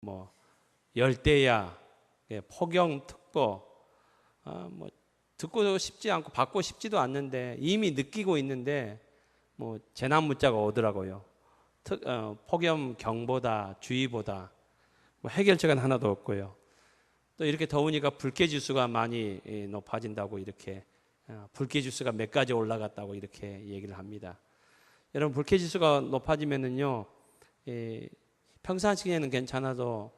뭐 열대야, 폭염특보, 뭐 듣고 싶지 않고 받고 싶지도 않는데 이미 느끼고 있는데 뭐 재난 문자가 오더라고요. 폭염 경보다 주의보다 뭐 해결책은 하나도 없고요. 또 이렇게 더우니까 불쾌지수가 많이 높아진다고 이렇게 불쾌지수가 몇 가지 올라갔다고 이렇게 얘기를 합니다. 여러분 불쾌지수가 높아지면은요 평상시에는 괜찮아도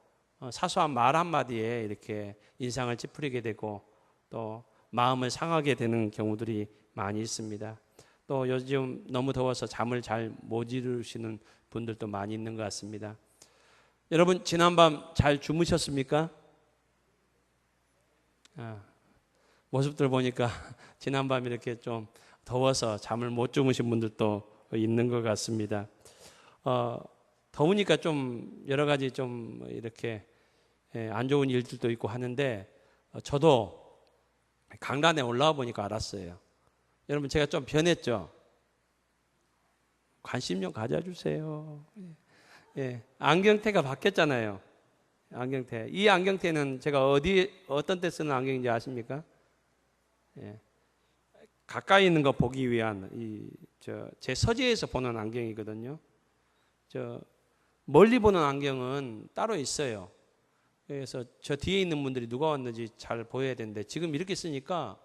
사소한 말 한마디에 이렇게 인상을 찌푸리게 되고 또 마음을 상하게 되는 경우들이 많이 있습니다. 또 요즘 너무 더워서 잠을 잘 못 이루시는 분들도 많이 있는 것 같습니다. 여러분 지난밤 잘 주무셨습니까? 모습들 보니까 지난밤 이렇게 좀 더워서 잠을 못 주무신 분들도 있는 것 같습니다. 더우니까 좀 여러 가지 좀 이렇게 안 좋은 일들도 있고 하는데 저도 강단에 올라와 보니까 알았어요. 여러분 제가 좀 변했죠? 관심 좀 가져주세요. 안경테가 바뀌었잖아요. 안경테. 이 안경테는 제가 어떤 때 쓰는 안경인지 아십니까? 가까이 있는 거 보기 위한 제 서재에서 보는 안경이거든요. 멀리 보는 안경은 따로 있어요. 그래서 저 뒤에 있는 분들이 누가 왔는지 잘 보여야 되는데 지금 이렇게 쓰니까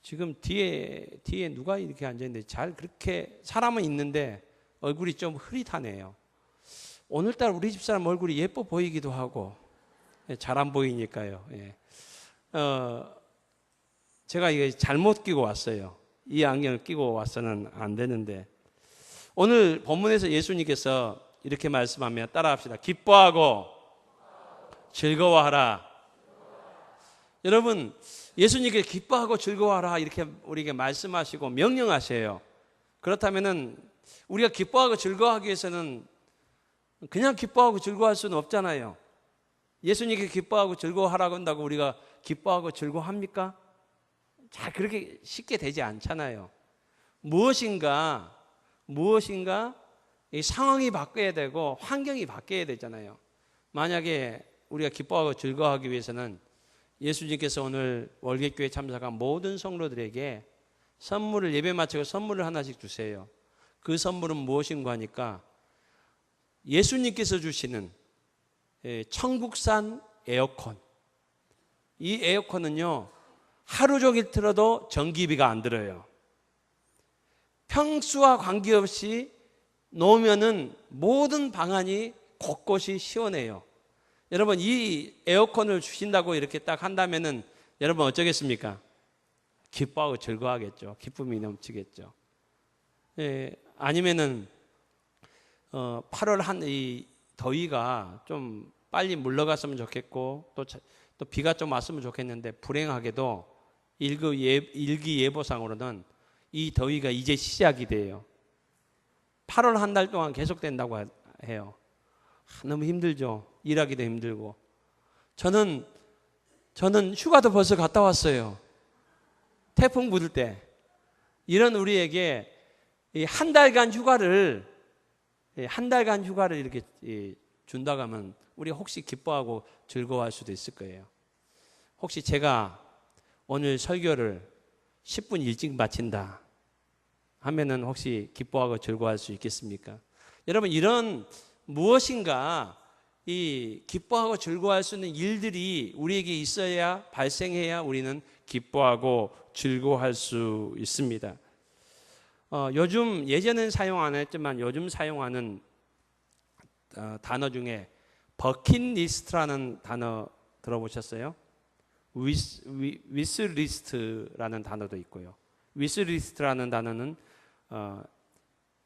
지금 뒤에 누가 이렇게 앉아 있는데 잘 그렇게 사람은 있는데 얼굴이 좀 흐릿하네요. 오늘따라 우리 집사람 얼굴이 예뻐 보이기도 하고 잘 안 보이니까요. 제가 이게 잘못 끼고 왔어요. 이 안경을 끼고 와서는 안 되는데 오늘 본문에서 예수님께서 이렇게 말씀하며 따라합시다. 기뻐하고 즐거워하라. 여러분 예수님께 기뻐하고 즐거워하라 이렇게 우리에게 말씀하시고 명령하세요. 그렇다면은 우리가 기뻐하고 즐거워하기 위해서는 그냥 기뻐하고 즐거워할 수는 없잖아요. 예수님께 기뻐하고 즐거워하라고 한다고 우리가 기뻐하고 즐거워합니까? 잘 그렇게 쉽게 되지 않잖아요. 무엇인가 이 상황이 바뀌어야 되고 환경이 바뀌어야 되잖아요. 만약에 우리가 기뻐하고 즐거워하기 위해서는 예수님께서 오늘 월계교회 참석한 모든 성도들에게 선물을 예배 마치고 선물을 하나씩 주세요. 그 선물은 무엇인가 하니까 예수님께서 주시는 천국산 에어컨. 이 에어컨은요 하루 종일 틀어도 전기비가 안 들어요. 평수와 관계없이 놓으면은 모든 방안이 곳곳이 시원해요. 여러분 이 에어컨을 주신다고 이렇게 딱 한다면은 여러분 어쩌겠습니까? 기뻐하고 즐거워하겠죠. 기쁨이 넘치겠죠. 아니면은 8월 이 더위가 좀 빨리 물러갔으면 좋겠고 또 비가 좀 왔으면 좋겠는데 불행하게도 일기예보상으로는 이 더위가 이제 시작이 돼요. 8월 한 달 동안 계속된다고 해요. 너무 힘들죠. 일하기도 힘들고. 저는 휴가도 벌써 갔다 왔어요. 태풍 부을 때. 이런 우리에게 한 달간 휴가를 이렇게 준다고 하면 우리 혹시 기뻐하고 즐거워할 수도 있을 거예요. 혹시 제가 오늘 설교를 10분 일찍 마친다 하면은 혹시 기뻐하고 즐거워할 수 있겠습니까? 여러분 이런 무엇인가 이 기뻐하고 즐거워할 수 있는 일들이 우리에게 있어야 발생해야 우리는 기뻐하고 즐거워할 수 있습니다. 요즘 예전엔 사용 안 했지만 요즘 사용하는 단어 중에 버킷리스트라는 단어 들어보셨어요? 위스리스트라는 단어도 있고요. 위스리스트라는 단어는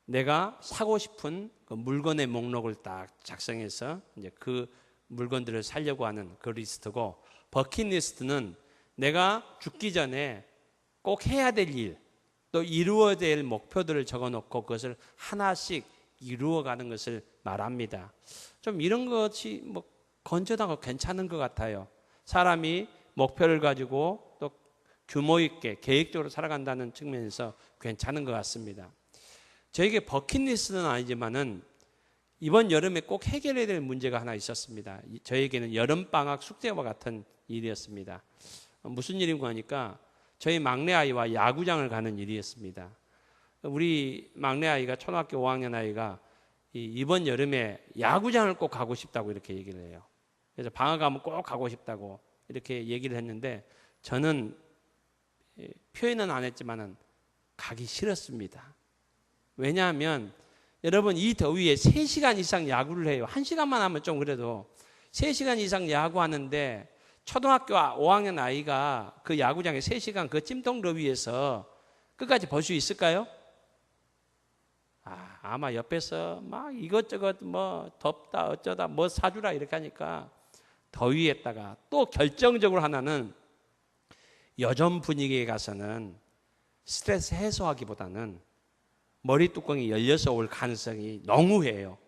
내가 사고 싶은 그 물건의 목록을 딱 작성해서 이제 그 물건들을 사려고 하는 그 리스트고, 버킷리스트는 내가 죽기 전에 꼭 해야 될 일, 또 이루어야 될 목표들을 적어놓고 그것을 하나씩 이루어가는 것을 말합니다. 좀 이런 것이 뭐 건전하고 괜찮은 것 같아요. 사람이 목표를 가지고 또 규모 있게 계획적으로 살아간다는 측면에서 괜찮은 것 같습니다. 저에게 버킷리스트는 아니지만은 이번 여름에 꼭 해결해야 될 문제가 하나 있었습니다. 저에게는 여름방학 숙제와 같은 일이었습니다. 무슨 일인가 하니까 저희 막내 아이와 야구장을 가는 일이었습니다. 우리 막내 아이가 초등학교 5학년 아이가 이번 여름에 야구장을 꼭 가고 싶다고 이렇게 얘기를 해요. 그래서 방학하면 꼭 가고 싶다고 이렇게 얘기를 했는데 저는 표현은 안 했지만은 가기 싫었습니다. 왜냐하면 여러분 이 더위에 3시간 이상 야구를 해요. 1시간만 하면 좀 그래도 3시간 이상 야구하는데 초등학교 5학년 아이가 그 야구장에 3시간 그 찜통더위에서 끝까지 볼 수 있을까요? 아마 옆에서 막 이것저것 뭐 덥다 어쩌다 뭐 사주라 이렇게 하니까 더위에다가 또 결정적으로 하나는 여점 분위기에 가서는 스트레스 해소하기보다는 머리 뚜껑이 열려서 올 가능성이 농후해요.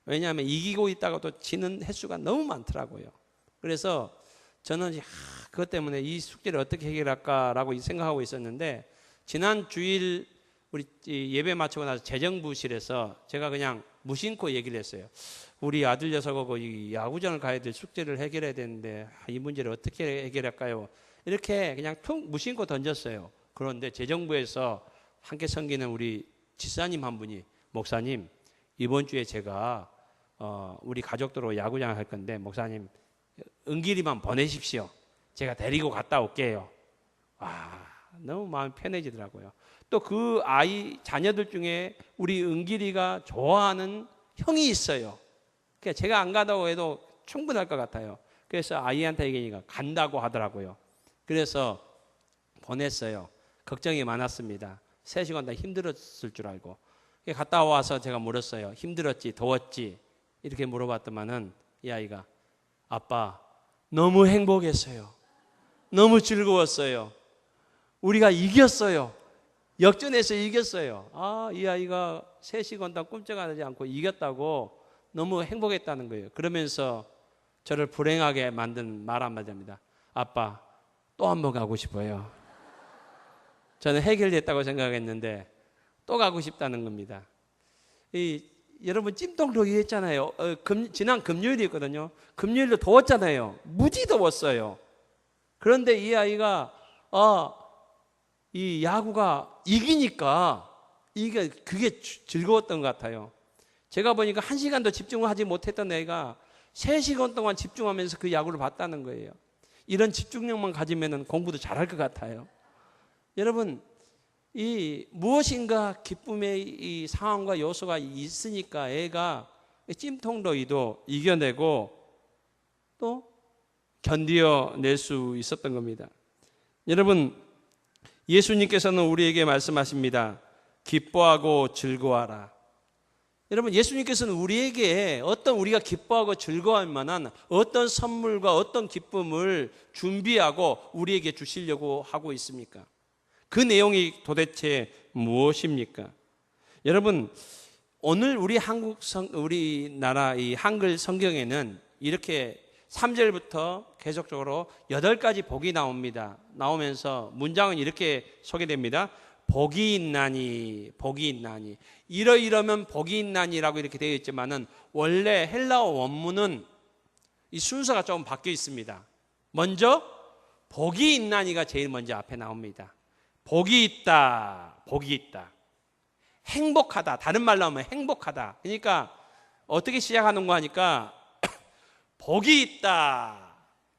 왜냐하면 이기고 있다가도 지는 횟수가 너무 많더라고요. 그래서 저는 그것 때문에 이 숙제를 어떻게 해결할까라고 생각하고 있었는데 지난 주일 우리 예배 마치고 나서 재정부실에서 제가 그냥 무심코 얘기를 했어요. 우리 아들 녀석하고 이 야구장을 가야 될 숙제를 해결해야 되는데 이 문제를 어떻게 해결할까요? 이렇게 그냥 툭 무심코 던졌어요. 그런데 재정부에서 함께 섬기는 우리 지사님 한 분이 목사님 이번 주에 제가 우리 가족들로 야구장을 갈 건데 목사님 은길이만 보내십시오. 제가 데리고 갔다 올게요. 너무 마음이 편해지더라고요. 또 그 아이 자녀들 중에 우리 은길이가 좋아하는 형이 있어요. 그러니까 제가 안 가다고 해도 충분할 것 같아요. 그래서 아이한테 얘기하니까 간다고 하더라고요. 그래서 보냈어요. 걱정이 많았습니다. 3시간 다 힘들었을 줄 알고. 갔다 와서 제가 물었어요. 힘들었지, 더웠지? 이렇게 물어봤더만은 이 아이가 아빠 너무 행복했어요. 너무 즐거웠어요. 우리가 이겼어요. 역전해서 이겼어요. 이 아이가 3시간 동안 꼼짝하지 않고 이겼다고 너무 행복했다는 거예요. 그러면서 저를 불행하게 만든 말 한마디입니다. 아빠 또 한 번 가고 싶어요. 저는 해결됐다고 생각했는데 또 가고 싶다는 겁니다. 여러분 찜통더위 했잖아요. 지난 금요일이었거든요. 금요일도 더웠잖아요. 무지 더웠어요. 그런데 이 아이가 이 야구가 이기니까 그게 즐거웠던 것 같아요. 제가 보니까 1시간도 집중을 하지 못했던 애가 3시간 동안 집중하면서 그 야구를 봤다는 거예요. 이런 집중력만 가지면 공부도 잘할 것 같아요. 여러분 이 무엇인가 기쁨의 이 상황과 요소가 있으니까 애가 찜통더위도 이겨내고 또 견뎌낼 수 있었던 겁니다. 여러분 예수님께서는 우리에게 말씀하십니다. 기뻐하고 즐거워하라. 여러분 예수님께서는 우리에게 우리가 기뻐하고 즐거워할 만한 어떤 선물과 어떤 기쁨을 준비하고 우리에게 주시려고 하고 있습니까? 그 내용이 도대체 무엇입니까? 여러분 오늘 우리나라 이 한글 성경에는 이렇게 3절부터 계속적으로 8가지 복이 나옵니다. 나오면서 문장은 이렇게 소개됩니다. 복이 있나니, 복이 있나니. 이러면 복이 있나니라고 이렇게 되어 있지만은 원래 헬라어 원문은 이 순서가 좀 바뀌어 있습니다. 먼저 복이 있나니가 제일 먼저 앞에 나옵니다. 복이 있다, 복이 있다. 행복하다, 다른 말로 하면 행복하다. 그러니까 어떻게 시작하는 거 하니까 복이 있다,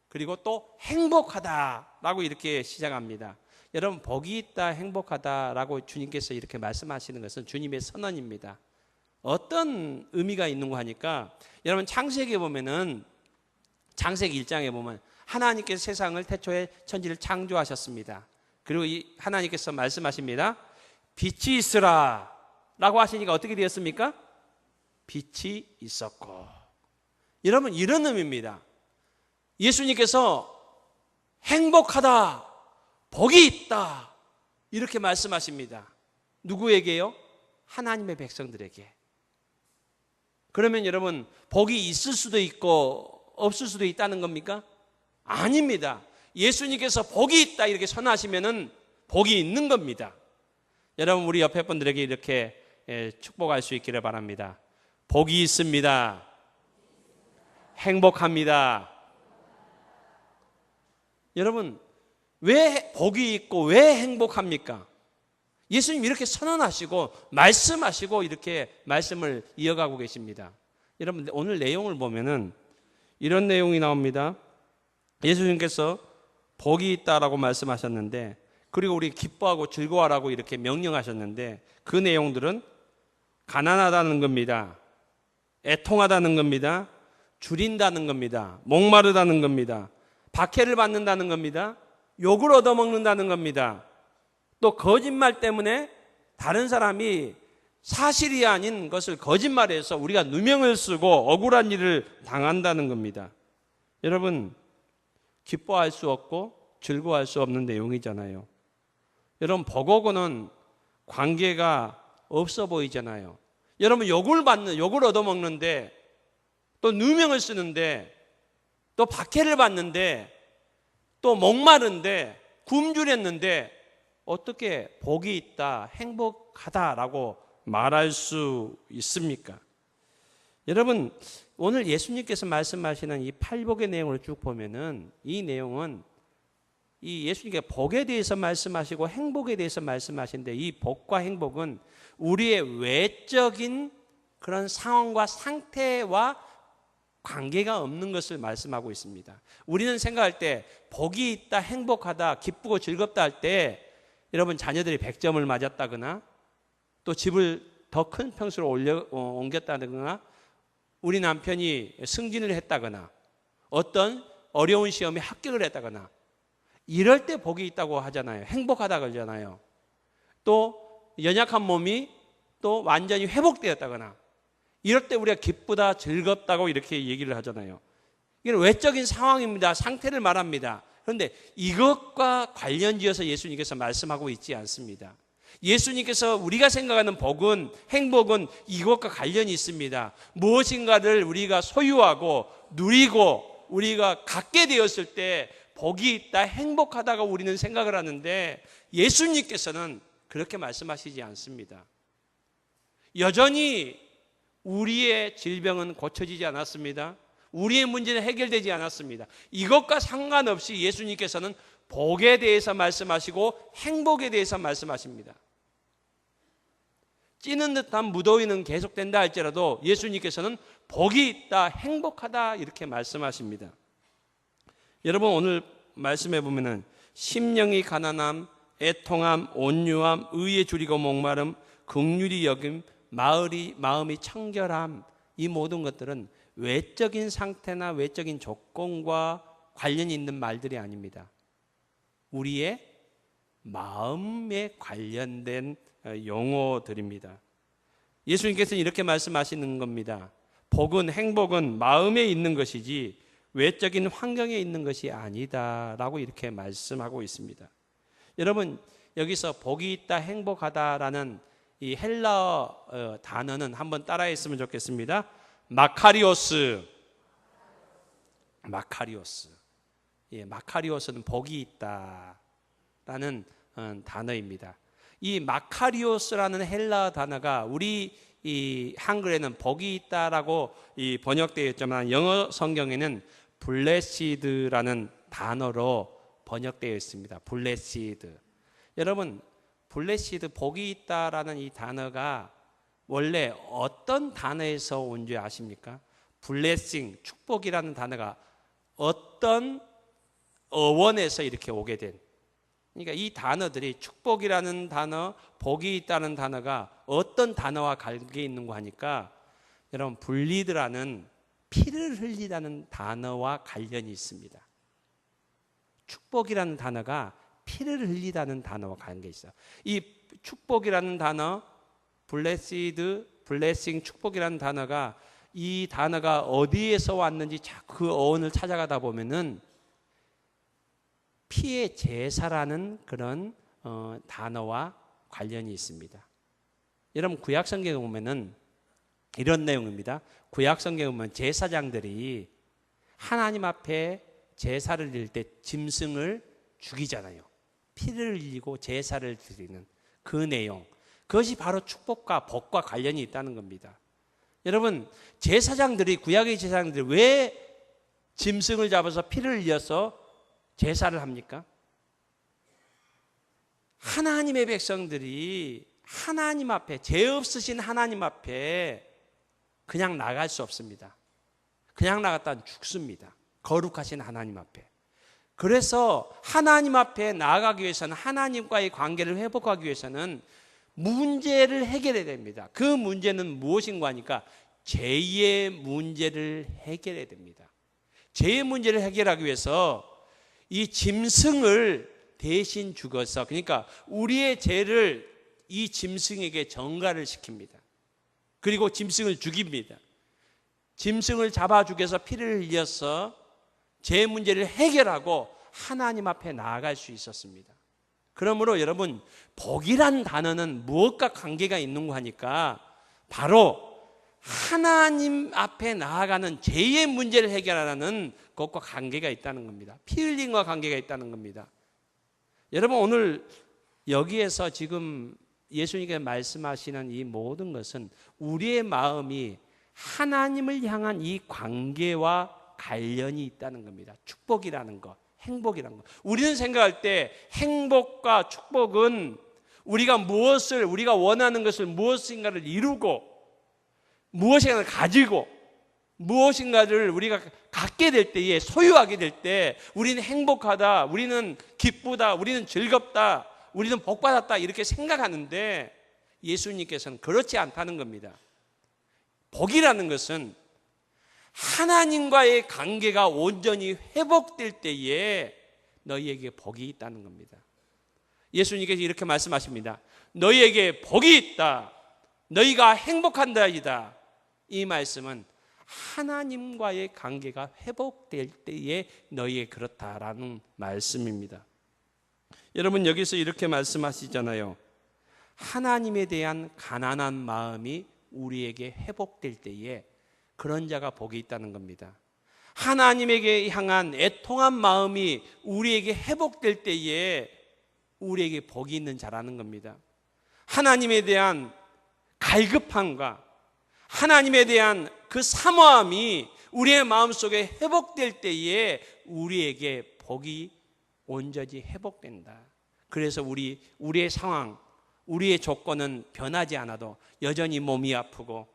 그리고 또 행복하다라고 이렇게 시작합니다. 여러분 복이 있다, 행복하다라고 주님께서 이렇게 말씀하시는 것은 주님의 선언입니다. 어떤 의미가 있는 거 하니까 여러분 창세기에 보면은 창세기 1장에 보면 하나님께서 세상을 태초에 천지를 창조하셨습니다. 그리고 하나님께서 말씀하십니다. 빛이 있으라 라고 하시니까 어떻게 되었습니까? 빛이 있었고. 여러분 이런 의미입니다. 예수님께서 행복하다, 복이 있다 이렇게 말씀하십니다. 누구에게요? 하나님의 백성들에게. 그러면 여러분 복이 있을 수도 있고 없을 수도 있다는 겁니까? 아닙니다. 예수님께서 복이 있다 이렇게 선하시면은 복이 있는 겁니다. 여러분 우리 옆에 분들에게 이렇게 축복할 수 있기를 바랍니다. 복이 있습니다. 행복합니다. 여러분, 왜 복이 있고 왜 행복합니까? 예수님 이렇게 선언하시고 말씀하시고 이렇게 말씀을 이어가고 계십니다. 여러분, 오늘 내용을 보면은 이런 내용이 나옵니다. 예수님께서 복이 있다라고 말씀하셨는데, 그리고 우리 기뻐하고 즐거워하라고 이렇게 명령하셨는데, 그 내용들은 가난하다는 겁니다. 애통하다는 겁니다. 줄인다는 겁니다. 목마르다는 겁니다. 박해를 받는다는 겁니다. 욕을 얻어먹는다는 겁니다. 또 거짓말 때문에 다른 사람이 사실이 아닌 것을 거짓말해서 우리가 누명을 쓰고 억울한 일을 당한다는 겁니다. 여러분, 기뻐할 수 없고 즐거워할 수 없는 내용이잖아요. 여러분, 복하고는 관계가 없어 보이잖아요. 여러분, 욕을 얻어먹는데, 또 누명을 쓰는데, 또 박해를 받는데, 또 목마른데, 굶주렸는데 어떻게 복이 있다, 행복하다라고 말할 수 있습니까? 여러분, 오늘 예수님께서 말씀하시는 이 팔복의 내용을 쭉 보면은, 이 내용은 이 예수님께 복에 대해서 말씀하시고 행복에 대해서 말씀하시는데, 이 복과 행복은 우리의 외적인 그런 상황과 상태와 관계가 없는 것을 말씀하고 있습니다. 우리는 생각할 때 복이 있다, 행복하다, 기쁘고 즐겁다 할 때, 여러분, 자녀들이 100점을 맞았다거나, 또 집을 더 큰 평수로 옮겼다거나, 우리 남편이 승진을 했다거나, 어떤 어려운 시험에 합격을 했다거나, 이럴 때 복이 있다고 하잖아요. 행복하다 그러잖아요. 또 연약한 몸이 또 완전히 회복되었다거나, 이럴 때 우리가 기쁘다, 즐겁다고 이렇게 얘기를 하잖아요. 이건 외적인 상황입니다. 상태를 말합니다. 그런데 이것과 관련지어서 예수님께서 말씀하고 있지 않습니다. 예수님께서 우리가 생각하는 복은, 행복은 이것과 관련이 있습니다. 무엇인가를 우리가 소유하고 누리고 우리가 갖게 되었을 때 복이 있다, 행복하다고 우리는 생각을 하는데, 예수님께서는 그렇게 말씀하시지 않습니다. 여전히 우리의 질병은 고쳐지지 않았습니다. 우리의 문제는 해결되지 않았습니다. 이것과 상관없이 예수님께서는 복에 대해서 말씀하시고 행복에 대해서 말씀하십니다. 찌는 듯한 무더위는 계속된다 할지라도 예수님께서는 복이 있다, 행복하다 이렇게 말씀하십니다. 여러분, 오늘 말씀해 보면은 심령이 가난함, 애통함, 온유함, 의에 줄이고 목마름, 긍휼히 여김, 마음이 청결함, 이 모든 것들은 외적인 상태나 외적인 조건과 관련이 있는 말들이 아닙니다. 우리의 마음에 관련된 용어들입니다. 예수님께서는 이렇게 말씀하시는 겁니다. 복은, 행복은 마음에 있는 것이지 외적인 환경에 있는 것이 아니다라고 이렇게 말씀하고 있습니다. 여러분, 여기서 복이 있다, 행복하다라는 이 헬라어 단어는 한번 따라했으면 좋겠습니다. 마카리오스. 예, 마카리오스는 복이 있다라는 단어입니다. 이 마카리오스라는 헬라어 단어가 우리 이 한글에는 복이 있다라고 번역되어 있지만, 영어 성경에는 블레시드라는 단어로 번역되어 있습니다. 블레시드. 여러분, 블레시드, 복이 있다라는 이 단어가 원래 어떤 단어에서 온 줄 아십니까? 블레싱, 축복이라는 단어가 어떤 어원에서 이렇게 오게 된, 그러니까 이 단어들이, 축복이라는 단어, 복이 있다는 단어가 어떤 단어와 관계 있는 거 하니까, 여러분, 블리드라는 피를 흘리다는 단어와 관련이 있습니다. 축복이라는 단어가 피를 흘리다는 단어와 관계 있어요. 이 축복이라는 단어, 블레싱, 축복이라는 단어가, 이 단어가 어디에서 왔는지 그 어원을 찾아가다 보면은 피의 제사라는 그런 단어와 관련이 있습니다. 여러분, 구약 성경에 보면은 이런 내용입니다. 구약 성경에 보면 제사장들이 하나님 앞에 제사를 드릴 때 짐승을 죽이잖아요. 피를 흘리고 제사를 드리는 그 내용, 그것이 바로 축복과 복과 관련이 있다는 겁니다. 여러분, 제사장들이, 구약의 제사장들이 왜 짐승을 잡아서 피를 흘려서 제사를 합니까? 하나님의 백성들이 하나님 앞에, 죄 없으신 하나님 앞에 그냥 나갈 수 없습니다. 그냥 나갔다간 죽습니다. 거룩하신 하나님 앞에. 그래서 하나님 앞에 나아가기 위해서는, 하나님과의 관계를 회복하기 위해서는 문제를 해결해야 됩니다. 그 문제는 무엇인가 하니까 죄의 문제를 해결해야 됩니다. 죄의 문제를 해결하기 위해서 이 짐승을 대신 죽어서, 그러니까 우리의 죄를 이 짐승에게 전가를 시킵니다. 그리고 짐승을 죽입니다. 짐승을 잡아 죽여서 피를 흘려서 죄 문제를 해결하고 하나님 앞에 나아갈 수 있었습니다. 그러므로 여러분, 복이란 단어는 무엇과 관계가 있는가 하니까 바로 하나님 앞에 나아가는 죄의 문제를 해결하는 것과 관계가 있다는 겁니다. 피 흘림과 관계가 있다는 겁니다. 여러분, 오늘 여기에서 지금 예수님께서 말씀하시는 이 모든 것은 우리의 마음이 하나님을 향한 이 관계와 관련이 있다는 겁니다. 축복이라는 것, 행복이라는 것. 우리는 생각할 때 행복과 축복은 우리가 원하는 것을, 무엇인가를 이루고 무엇인가를 가지고 무엇인가를 우리가 갖게 될 때에, 소유하게 될 때 우리는 행복하다, 우리는 기쁘다, 우리는 즐겁다, 우리는 복받았다 이렇게 생각하는데 예수님께서는 그렇지 않다는 겁니다. 복이라는 것은 하나님과의 관계가 온전히 회복될 때에 너희에게 복이 있다는 겁니다. 예수님께서 이렇게 말씀하십니다. 너희에게 복이 있다, 너희가 행복한다이다. 이 말씀은 하나님과의 관계가 회복될 때에 너희에 그렇다라는 말씀입니다. 여러분, 여기서 이렇게 말씀하시잖아요. 하나님에 대한 가난한 마음이 우리에게 회복될 때에 그런 자가 복이 있다는 겁니다. 하나님에게 향한 애통한 마음이 우리에게 회복될 때에 우리에게 복이 있는 자라는 겁니다. 하나님에 대한 갈급함과 하나님에 대한 그 사모함이 우리의 마음속에 회복될 때에 우리에게 복이 온전히 회복된다. 그래서 우리의 상황, 우리의 조건은 변하지 않아도, 여전히 몸이 아프고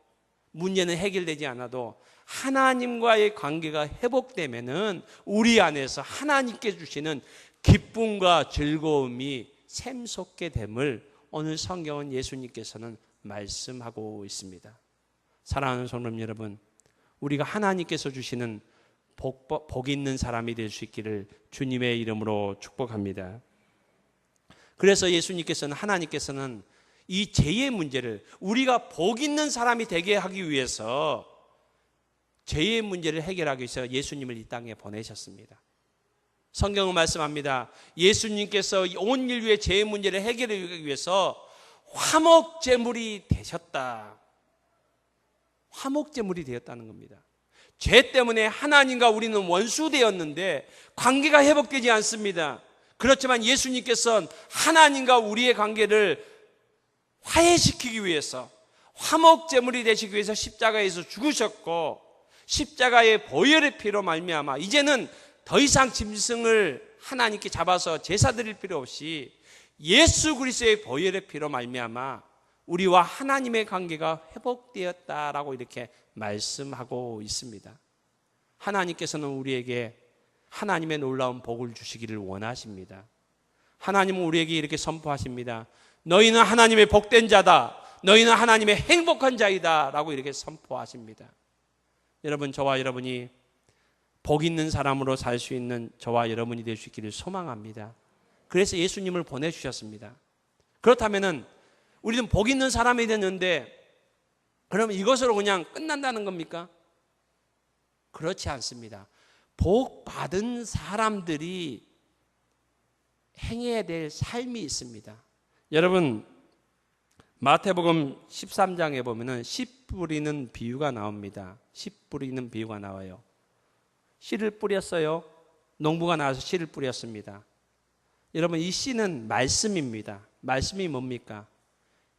문제는 해결되지 않아도 하나님과의 관계가 회복되면은 우리 안에서 하나님께 주시는 기쁨과 즐거움이 샘솟게 됨을 오늘 성경은 예수님께서는 말씀하고 있습니다. 사랑하는 성도 여러분, 우리가 하나님께서 주시는 복 있는 사람이 될 수 있기를 주님의 이름으로 축복합니다. 그래서 예수님께서는, 하나님께서는 이 죄의 문제를, 우리가 복 있는 사람이 되게 하기 위해서 죄의 문제를 해결하기 위해서 예수님을 이 땅에 보내셨습니다. 성경은 말씀합니다. 예수님께서 온 인류의 죄의 문제를 해결하기 위해서 화목제물이 되셨다. 화목제물이 되었다는 겁니다. 죄 때문에 하나님과 우리는 원수되었는데 관계가 회복되지 않습니다. 그렇지만 예수님께서는 하나님과 우리의 관계를 화해시키기 위해서, 화목제물이 되시기 위해서 십자가에서 죽으셨고, 십자가의 보혈의 피로 말미암아 이제는 더 이상 짐승을 하나님께 잡아서 제사 드릴 필요 없이 예수 그리스도의 보혈의 피로 말미암아 우리와 하나님의 관계가 회복되었다라고 이렇게 말씀하고 있습니다. 하나님께서는 우리에게 하나님의 놀라운 복을 주시기를 원하십니다. 하나님은 우리에게 이렇게 선포하십니다. 너희는 하나님의 복된 자다, 너희는 하나님의 행복한 자이다 라고 이렇게 선포하십니다. 여러분, 저와 여러분이 복 있는 사람으로 살 수 있는 저와 여러분이 될 수 있기를 소망합니다. 그래서 예수님을 보내주셨습니다. 그렇다면 우리는 복 있는 사람이 됐는데 그러면 이것으로 그냥 끝난다는 겁니까? 그렇지 않습니다. 복 받은 사람들이 행해야 될 삶이 있습니다. 여러분, 마태복음 13장에 보면은 씨 뿌리는 비유가 나옵니다. 씨 뿌리는 비유가 나와요. 씨를 뿌렸어요. 농부가 나와서 씨를 뿌렸습니다. 여러분, 이 씨는 말씀입니다. 말씀이 뭡니까?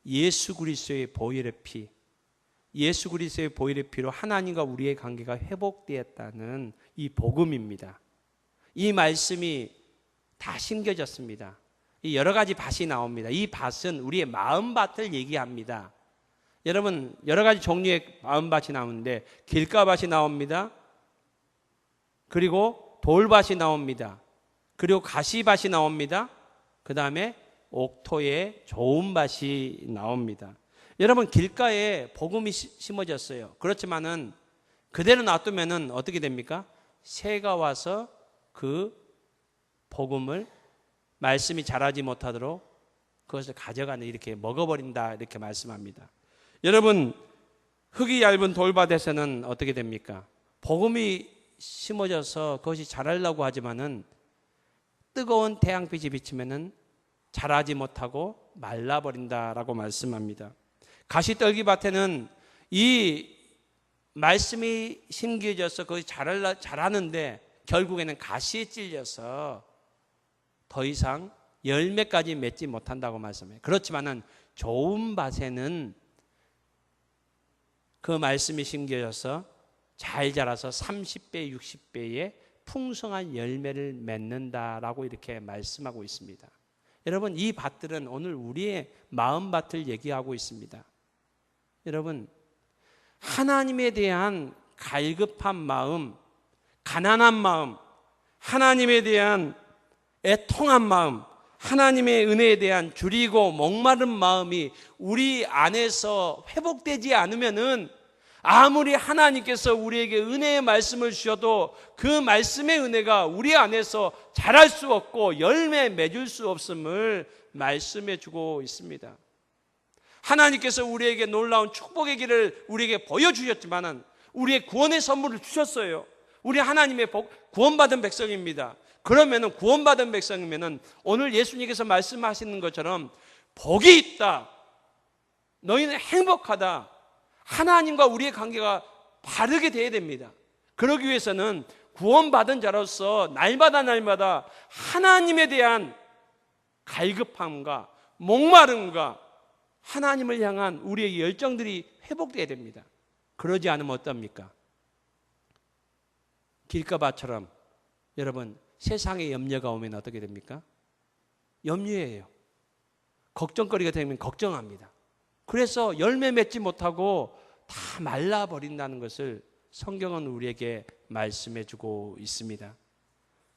예수 그리스도의 보혈의 피, 예수 그리스도의 보혈의 피로 하나님과 우리의 관계가 회복되었다는 이 복음입니다. 이 말씀이 다 심겨졌습니다. 여러 가지 밭이 나옵니다. 이 밭은 우리의 마음밭을 얘기합니다. 여러분, 여러 가지 종류의 마음밭이 나오는데 길가밭이 나옵니다. 그리고 돌밭이 나옵니다. 그리고 가시밭이 나옵니다. 그 다음에 옥토의 좋은 밭이 나옵니다. 여러분, 길가에 복음이 심어졌어요. 그렇지만은 그대로 놔두면은 어떻게 됩니까? 새가 와서 그 복음을, 말씀이 자라지 못하도록 그것을 가져가는, 이렇게 먹어버린다, 이렇게 말씀합니다. 여러분, 흙이 얇은 돌밭에서는 어떻게 됩니까? 복음이 심어져서 그것이 자라려고 하지만은 뜨거운 태양빛이 비치면은 자라지 못하고 말라버린다라고 말씀합니다. 가시떨기밭에는 이 말씀이 심겨져서 그것이 자라는데 결국에는 가시에 찔려서 더 이상 열매까지 맺지 못한다고 말씀해요. 그렇지만은 좋은 밭에는 그 말씀이 심겨져서 잘 자라서 30배, 60배의 풍성한 열매를 맺는다라고 이렇게 말씀하고 있습니다. 여러분, 이 밭들은 오늘 우리의 마음밭을 얘기하고 있습니다. 여러분, 하나님에 대한 갈급한 마음, 가난한 마음, 하나님에 대한 애통한 마음, 하나님의 은혜에 대한 줄이고 목마른 마음이 우리 안에서 회복되지 않으면은 아무리 하나님께서 우리에게 은혜의 말씀을 주셔도 그 말씀의 은혜가 우리 안에서 자랄 수 없고 열매 맺을 수 없음을 말씀해 주고 있습니다. 하나님께서 우리에게 놀라운 축복의 길을 우리에게 보여주셨지만은 우리의 구원의 선물을 주셨어요. 우리 하나님의 구원받은 백성입니다. 그러면은 구원받은 백성이면은 오늘 예수님께서 말씀하시는 것처럼 복이 있다, 너희는 행복하다, 하나님과 우리의 관계가 바르게 돼야 됩니다. 그러기 위해서는 구원받은 자로서 날마다 하나님에 대한 갈급함과 목마름과 하나님을 향한 우리의 열정들이 회복돼야 됩니다. 그러지 않으면 어떻습니까? 길가밭처럼 여러분, 세상에 염려가 오면 어떻게 됩니까? 염려해요. 걱정거리가 되면 걱정합니다. 그래서 열매 맺지 못하고 다 말라버린다는 것을 성경은 우리에게 말씀해 주고 있습니다.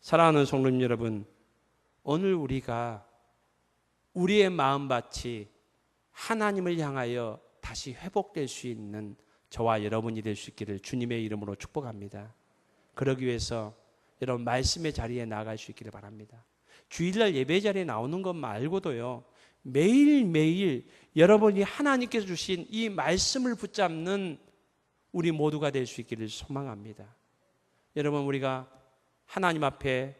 사랑하는 성도님 여러분, 오늘 우리가 우리의 마음밭이 하나님을 향하여 다시 회복될 수 있는 저와 여러분이 될 수 있기를 주님의 이름으로 축복합니다. 그러기 위해서 여러분, 말씀의 자리에 나아갈 수 있기를 바랍니다. 주일날 예배 자리에 나오는 것 말고도요, 매일매일 여러분이 하나님께서 주신 이 말씀을 붙잡는 우리 모두가 될 수 있기를 소망합니다. 여러분, 우리가 하나님 앞에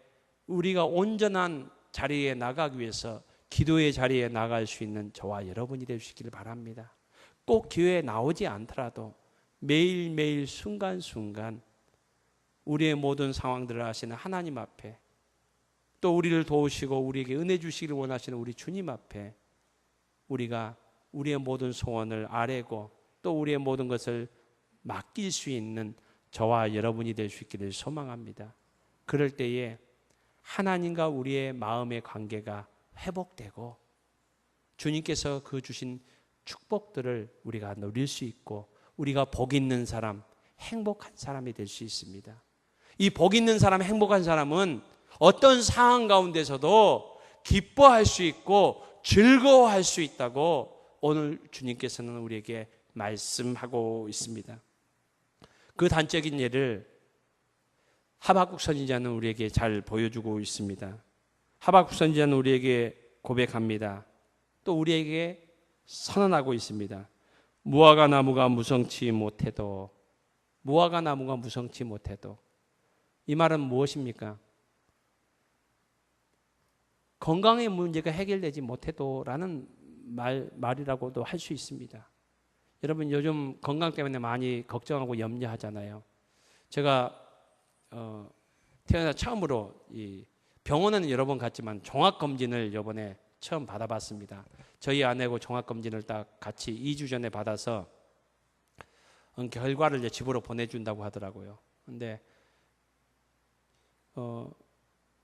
우리가 온전한 자리에 나가기 위해서 기도의 자리에 나갈 수 있는 저와 여러분이 될 수 있기를 바랍니다. 꼭 교회에 나오지 않더라도 매일매일 순간순간 우리의 모든 상황들을 아시는 하나님 앞에, 또 우리를 도우시고 우리에게 은혜 주시기를 원하시는 우리 주님 앞에 우리가 우리의 모든 소원을 아뢰고 또 우리의 모든 것을 맡길 수 있는 저와 여러분이 될 수 있기를 소망합니다. 그럴 때에 하나님과 우리의 마음의 관계가 회복되고 주님께서 그 주신 축복들을 우리가 누릴 수 있고 우리가 복 있는 사람, 행복한 사람이 될 수 있습니다. 이 복 있는 사람, 행복한 사람은 어떤 상황 가운데서도 기뻐할 수 있고 즐거워할 수 있다고 오늘 주님께서는 우리에게 말씀하고 있습니다. 그 단적인 예를 하박국 선지자는 우리에게 잘 보여주고 있습니다. 하박국 선지자는 우리에게 고백합니다. 또 우리에게 선언하고 있습니다. 무화과 나무가 무성치 못해도, 무화과 나무가 무성치 못해도, 이 말은 무엇입니까? 건강의 문제가 해결되지 못해도 라는 말이라고도 할 수 있습니다. 여러분, 요즘 건강 때문에 많이 걱정하고 염려하잖아요. 제가 태어나 처음으로 이 병원에는 여러 번 갔지만 종합검진을 이번에 처음 받아봤습니다. 저희 아내하고 종합검진을 딱 같이 2주 전에 받아서 결과를 이제 집으로 보내준다고 하더라고요. 근데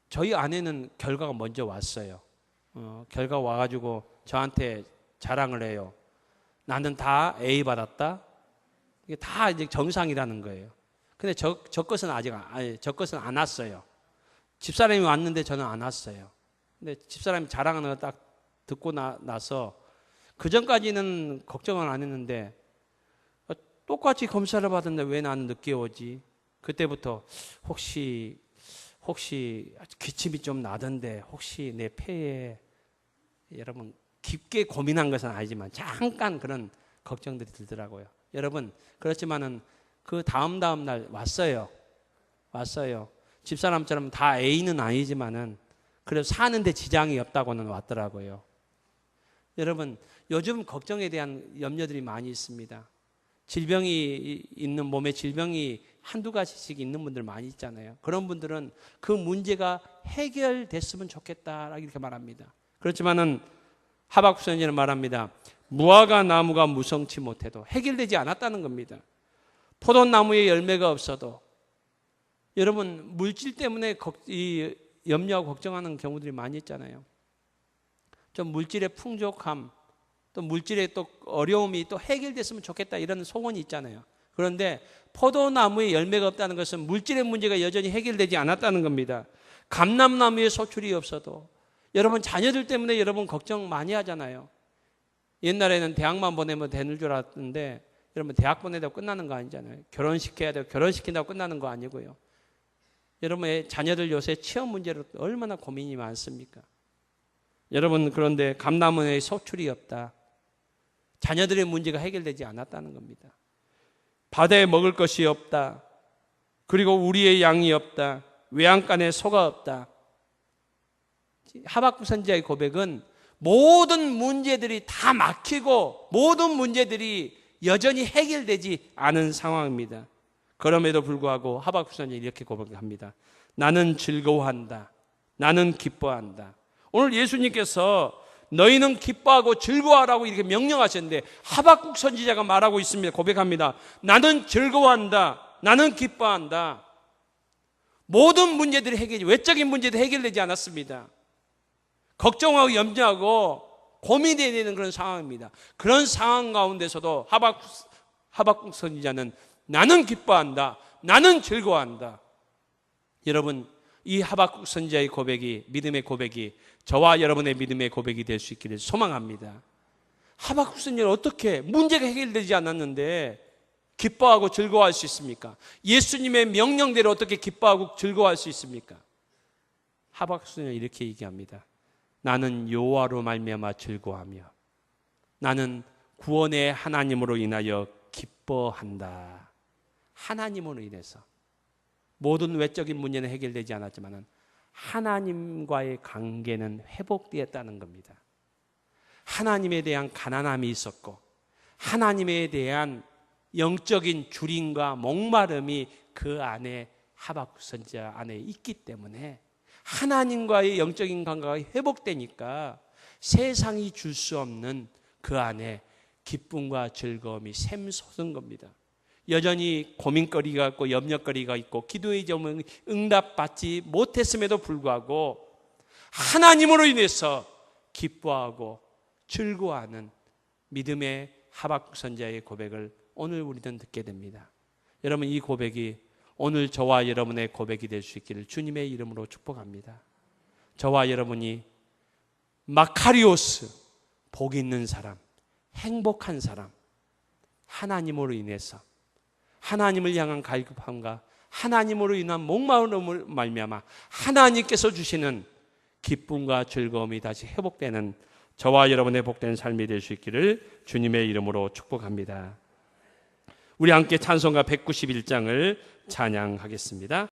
저희 아내는 결과가 먼저 왔어요. 결과 와가지고 저한테 자랑을 해요. 나는 다 A 받았다. 이게 다 이제 정상이라는 거예요. 근데 저 것은 저 것은 안 왔어요. 집사람이 왔는데 저는 안 왔어요. 근데 집사람이 자랑하는 거 딱 듣고 나서 그 전까지는 걱정을 안 했는데 똑같이 검사를 받았는데 왜 나는 늦게 오지? 그때부터 혹시 기침이 좀 나던데 혹시 내 폐에, 여러분 깊게 고민한 것은 아니지만 잠깐 그런 걱정들이 들더라고요. 여러분 그렇지만은 그 다음 날 왔어요. 집사람처럼 다 A는 아니지만은 그래서 사는데 지장이 없다고는 왔더라고요. 여러분 요즘 걱정에 대한 염려들이 많이 있습니다. 몸에 질병이 한두 가지씩 있는 분들 많이 있잖아요. 그런 분들은 그 문제가 해결됐으면 좋겠다 이렇게 말합니다. 그렇지만은 하박국 선지자는 말합니다. 무화과 나무가 무성치 못해도 해결되지 않았다는 겁니다. 포도나무에 열매가 없어도 여러분 물질 때문에 염려하고 걱정하는 경우들이 많이 있잖아요. 좀 물질의 풍족함, 또 물질의 또 어려움이 또 해결됐으면 좋겠다 이런 소원이 있잖아요. 그런데 포도나무에 열매가 없다는 것은 물질의 문제가 여전히 해결되지 않았다는 겁니다. 감람나무에 소출이 없어도 여러분 자녀들 때문에 여러분 걱정 많이 하잖아요. 옛날에는 대학만 보내면 되는 줄 알았는데 여러분 대학 보내다고 끝나는 거 아니잖아요. 결혼시켜야 되고 결혼시킨다고 끝나는 거 아니고요. 여러분의 자녀들 요새 취업 문제로 얼마나 고민이 많습니까? 여러분 그런데 감나무에 소출이 없다. 자녀들의 문제가 해결되지 않았다는 겁니다. 바다에 먹을 것이 없다. 그리고 우리의 양이 없다. 외양간에 소가 없다. 하박국 선지자의 고백은 모든 문제들이 다 막히고 모든 문제들이 여전히 해결되지 않은 상황입니다. 그럼에도 불구하고 하박국 선지자는 이렇게 고백합니다. 나는 즐거워한다. 나는 기뻐한다. 오늘 예수님께서 너희는 기뻐하고 즐거워하라고 이렇게 명령하셨는데 하박국 선지자가 말하고 있습니다. 고백합니다. 나는 즐거워한다. 나는 기뻐한다. 모든 문제들이 외적인 문제도 해결되지 않았습니다. 걱정하고 염려하고 고민해야 되는 그런 상황입니다. 그런 상황 가운데서도 하박국 선지자는 나는 기뻐한다. 나는 즐거워한다. 여러분 이 하박국 선지자의 고백이 믿음의 고백이 저와 여러분의 믿음의 고백이 될 수 있기를 소망합니다. 하박국 선지자는 어떻게 문제가 해결되지 않았는데 기뻐하고 즐거워할 수 있습니까? 예수님의 명령대로 어떻게 기뻐하고 즐거워할 수 있습니까? 하박국 선지자는 이렇게 얘기합니다. 나는 여호와로 말미암아 즐거워하며 나는 구원의 하나님으로 인하여 기뻐한다. 하나님으로 인해서 모든 외적인 문제는 해결되지 않았지만 하나님과의 관계는 회복되었다는 겁니다. 하나님에 대한 가난함이 있었고 하나님에 대한 영적인 주림과 목마름이 그 안에 하박국 선지자 안에 있기 때문에 하나님과의 영적인 관계가 회복되니까 세상이 줄 수 없는 그 안에 기쁨과 즐거움이 샘솟은 겁니다. 여전히 고민거리가 있고 염려거리가 있고 기도의 제목이 응답받지 못했음에도 불구하고 하나님으로 인해서 기뻐하고 즐거워하는 믿음의 하박국 선지자의 고백을 오늘 우리는 듣게 됩니다. 여러분 이 고백이 오늘 저와 여러분의 고백이 될 수 있기를 주님의 이름으로 축복합니다. 저와 여러분이 마카리오스, 복 있는 사람, 행복한 사람, 하나님으로 인해서 하나님을 향한 갈급함과 하나님으로 인한 목마름을 말미암아 하나님께서 주시는 기쁨과 즐거움이 다시 회복되는 저와 여러분의 복된 삶이 될 수 있기를 주님의 이름으로 축복합니다. 우리 함께 찬송가 191장을 찬양하겠습니다.